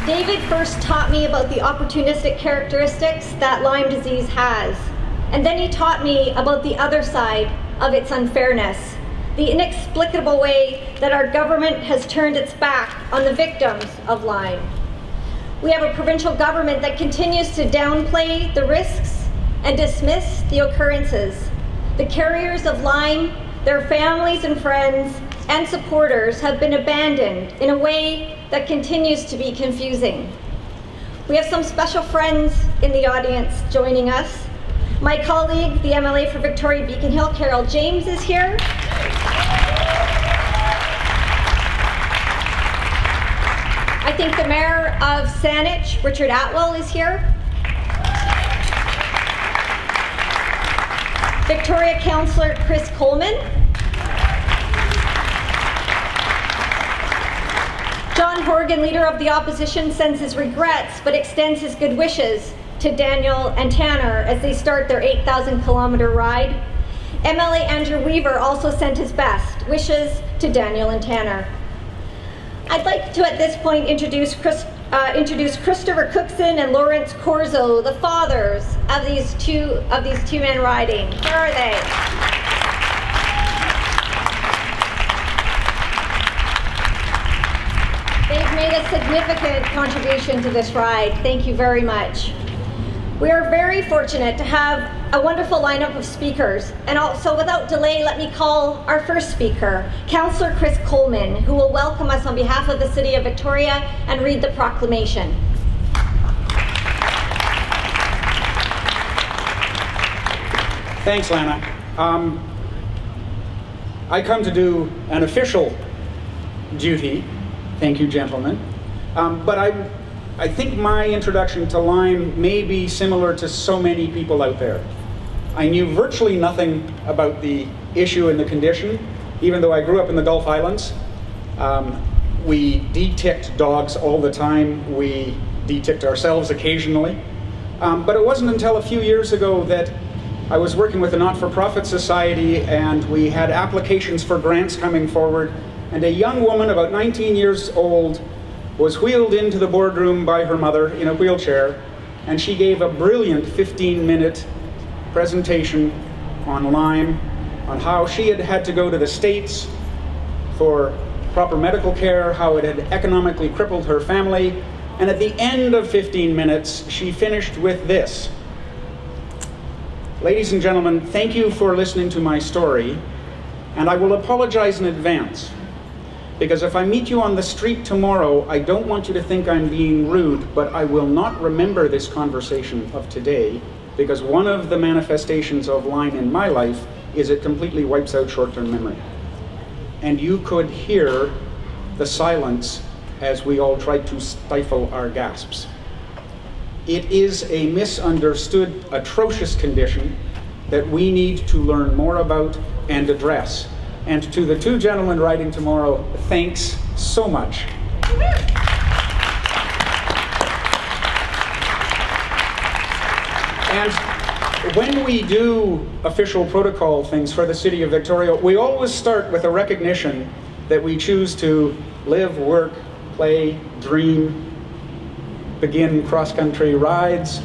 David first taught me about the opportunistic characteristics that Lyme disease has. And then he taught me about the other side of its unfairness, the inexplicable way that our government has turned its back on the victims of Lyme. We have a provincial government that continues to downplay the risks and dismiss the occurrences. The carriers of Lyme, their families and friends and supporters have been abandoned in a way that continues to be confusing. We have some special friends in the audience joining us. My colleague, the MLA for Victoria Beacon Hill, Carol James, is here. I think the Mayor of Saanich, Richard Atwell, is here. Victoria Councillor Chris Coleman. John Horgan, Leader of the Opposition, sends his regrets but extends his good wishes to Daniel and Tanner as they start their 8,000-kilometer ride. MLA Andrew Weaver also sent his best wishes to Daniel and Tanner. I'd like to at this point introduce Christopher Cookson and Lawrence Corzo, the fathers of these two men riding. Where are they? They've made a significant contribution to this ride. Thank you very much. We are very fortunate to have a wonderful lineup of speakers, and also without delay, let me call our first speaker, Councillor Chris Coleman, who will welcome us on behalf of the City of Victoria and read the proclamation. Thanks, Lana. I come to do an official duty. Thank you, gentlemen. But I think my introduction to Lyme may be similar to so many people out there. I knew virtually nothing about the issue and the condition, even though I grew up in the Gulf Islands. We de-ticked dogs all the time. We de-ticked ourselves occasionally. But it wasn't until a few years ago that I was working with a not-for-profit society, and we had applications for grants coming forward, and a young woman, about 19 years old, was wheeled into the boardroom by her mother in a wheelchair, and she gave a brilliant 15-minute presentation on Lyme, on how she had had to go to the States for proper medical care, how it had economically crippled her family, and at the end of 15 minutes, she finished with this. Ladies and gentlemen, thank you for listening to my story, and I will apologize in advance. Because if I meet you on the street tomorrow, I don't want you to think I'm being rude, but I will not remember this conversation of today, because one of the manifestations of Lyme in my life is it completely wipes out short-term memory. And you could hear the silence as we all tried to stifle our gasps. It is a misunderstood, atrocious condition that we need to learn more about and address. And to the two gentlemen riding tomorrow, thanks so much. And when we do official protocol things for the City of Victoria, we always start with a recognition that we choose to live, work, play, dream, begin cross-country rides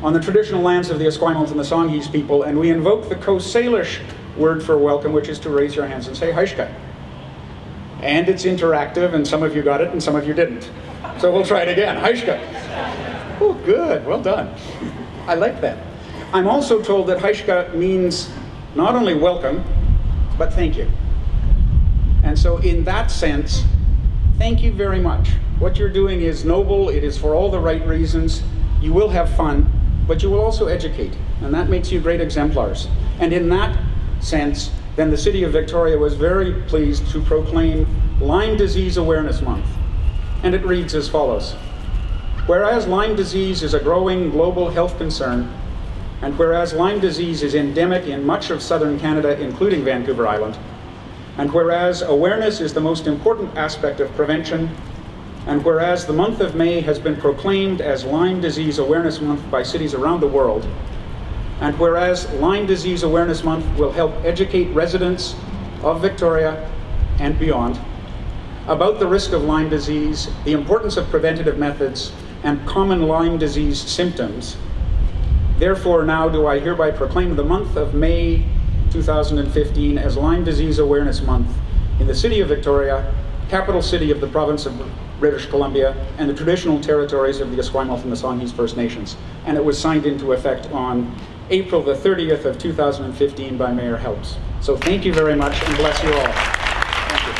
on the traditional lands of the Esquimalt and the Songhees people, and we invoke the Coast Salish word for welcome, which is to raise your hands and say Haishka. And it's interactive, and some of you got it and some of you didn't. So we'll try it again. Haishka. Oh, good, well done. I like that. I'm also told that Haishka means not only welcome, but thank you. And so in that sense, thank you very much. What you're doing is noble, it is for all the right reasons. You will have fun, but you will also educate, and that makes you great exemplars. And in that sense, then the City of Victoria was very pleased to proclaim Lyme Disease Awareness Month. And it reads as follows. Whereas Lyme disease is a growing global health concern, and whereas Lyme disease is endemic in much of southern Canada, including Vancouver Island, and whereas awareness is the most important aspect of prevention, and whereas the month of May has been proclaimed as Lyme Disease Awareness Month by cities around the world, and whereas Lyme Disease Awareness Month will help educate residents of Victoria and beyond, about the risk of Lyme disease, the importance of preventative methods, and common Lyme disease symptoms. Therefore, now do I hereby proclaim the month of May 2015 as Lyme Disease Awareness Month in the City of Victoria, capital city of the province of British Columbia, and the traditional territories of the Esquimalt and the Songhees First Nations. And it was signed into effect on April the 30th of 2015 by Mayor Helps. So thank you very much, and bless you all. Thank you.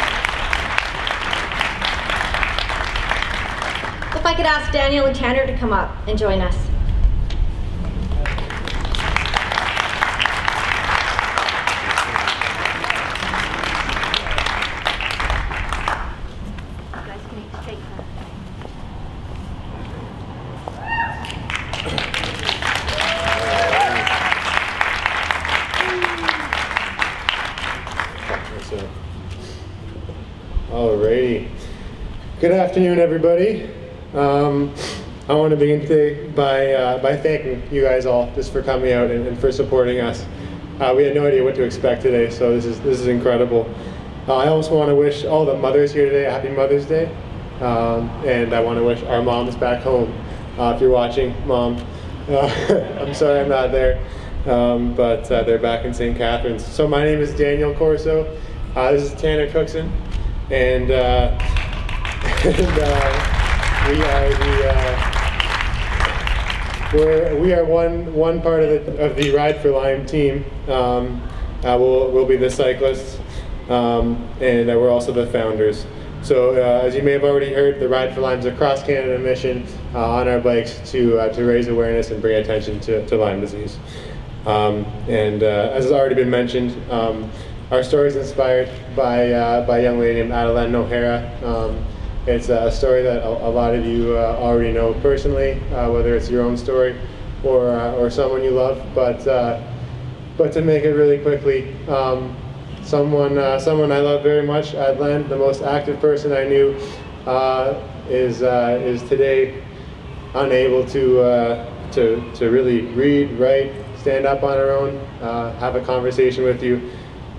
If I could ask Daniel and Tanner to come up and join us. Alrighty. Good afternoon, everybody. I want to begin today by thanking you guys all just for coming out and for supporting us. We had no idea what to expect today, so this is incredible. I also want to wish all the mothers here today a happy Mother's Day, and I want to wish our moms back home. If you're watching, Mom, I'm sorry I'm not there, but they're back in St. Catharines. So my name is Daniel Corso. This is Tanner Cookson. And, we are one part of the Ride for Lyme team. We'll be the cyclists, and we're also the founders. So as you may have already heard, the Ride for Lyme is a cross-Canada mission on our bikes to raise awareness and bring attention to Lyme disease. As has already been mentioned, our story is inspired by a young lady named Adeline O'Hara. It's a story that a lot of you already know personally, whether it's your own story or someone you love. But to make it really quickly, someone I love very much, Adeline, the most active person I knew, is today unable to really read, write, stand up on her own, have a conversation with you,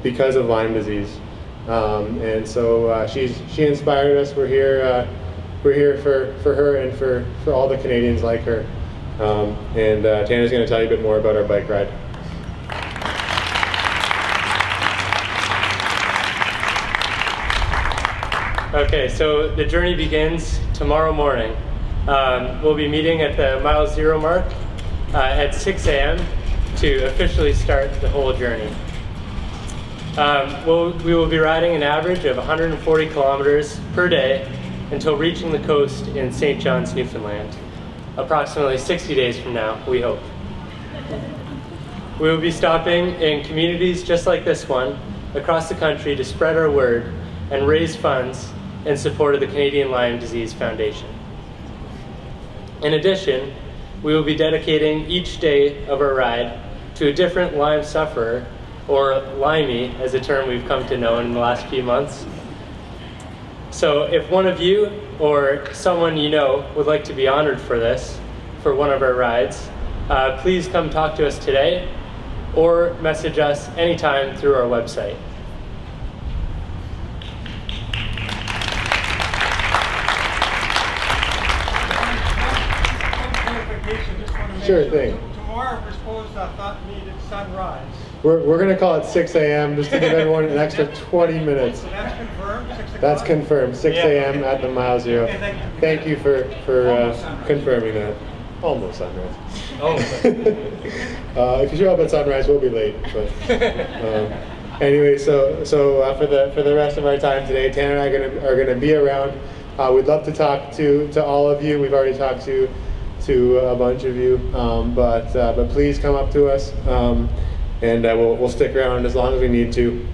because of Lyme disease, and so she inspired us. We're here for her and for all the Canadians like her. And Tanner's going to tell you a bit more about our bike ride. Okay, so the journey begins tomorrow morning. We'll be meeting at the mile zero mark at 6 a.m. to officially start the whole journey. We will be riding an average of 140 kilometers per day until reaching the coast in St. John's, Newfoundland, approximately 60 days from now, we hope. We will be stopping in communities just like this one across the country to spread our word and raise funds in support of the Canadian Lyme Disease Foundation. In addition, we will be dedicating each day of our ride to a different Lyme sufferer, or Limey, as a term we've come to know in the last few months. So if one of you or someone you know would like to be honored for this, for one of our rides, please come talk to us today or message us anytime through our website. Sure thing. Tomorrow we're supposed to meet at sunrise. We're going to call it 6 a.m. just to give everyone an extra 20 minutes. So that's confirmed, 6 o'clock? That's confirmed, 6 a.m. at the mile zero. Okay, thank you for confirming that. Almost sunrise. Oh. If you show up at sunrise, we'll be late. But anyway, so for the rest of our time today, Tanner and I are going to be around. We'd love to talk to all of you. We've already talked to a bunch of you, but please come up to us. And we'll stick around as long as we need to.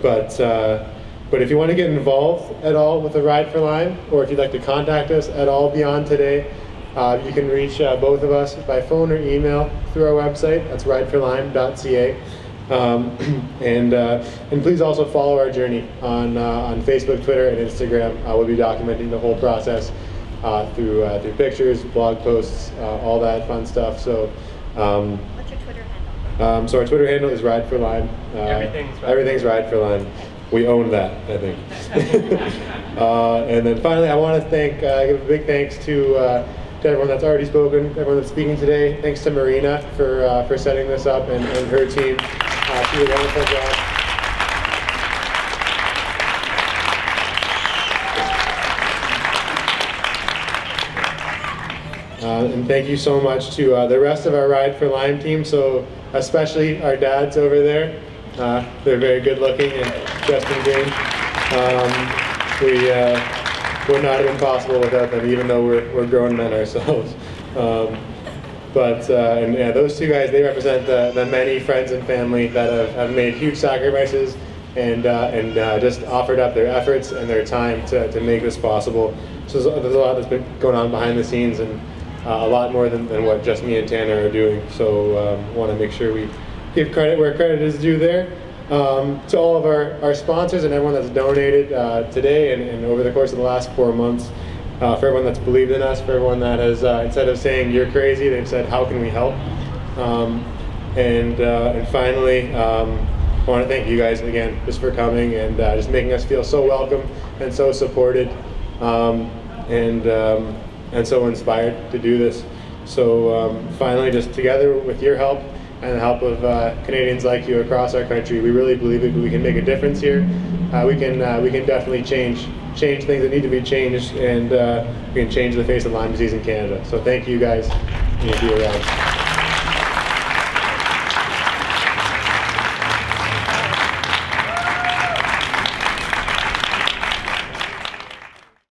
But if you want to get involved at all with the Ride for Lyme, or if you'd like to contact us at all beyond today, you can reach both of us by phone or email through our website. That's rideforlyme.ca. And please also follow our journey on Facebook, Twitter, and Instagram. We'll be documenting the whole process through pictures, blog posts, all that fun stuff. So. What's your Twitter handle? So our Twitter handle is Rideforlyme. Everything's Ride Ride for Lyme. we own that, I think. And then finally, I want to give a big thanks to everyone that's already spoken, everyone that's speaking today. Thanks to Marina for setting this up and her team. She did a wonderful job. And thank you so much to the rest of our Ride for Lyme team, so especially our dads over there. They're very good looking and dressed in green. Would not have been possible without them, even though we're grown men ourselves. And yeah, those two guys, they represent the many friends and family that have made huge sacrifices and just offered up their efforts and their time to make this possible. So there's a lot that's been going on behind the scenes, and a lot more than what just me and Tanner are doing. So want to make sure we give credit where credit is due there. To all of our sponsors and everyone that's donated today and over the course of the last 4 months, for everyone that's believed in us, for everyone that has, instead of saying you're crazy, they've said how can we help. And finally, I want to thank you guys again just for coming and just making us feel so welcome and so supported and so inspired to do this. So finally, just together with your help and the help of Canadians like you across our country, we really believe that we can make a difference here. We can definitely change things that need to be changed, and we can change the face of Lyme disease in Canada. So thank you guys, and you'll be around.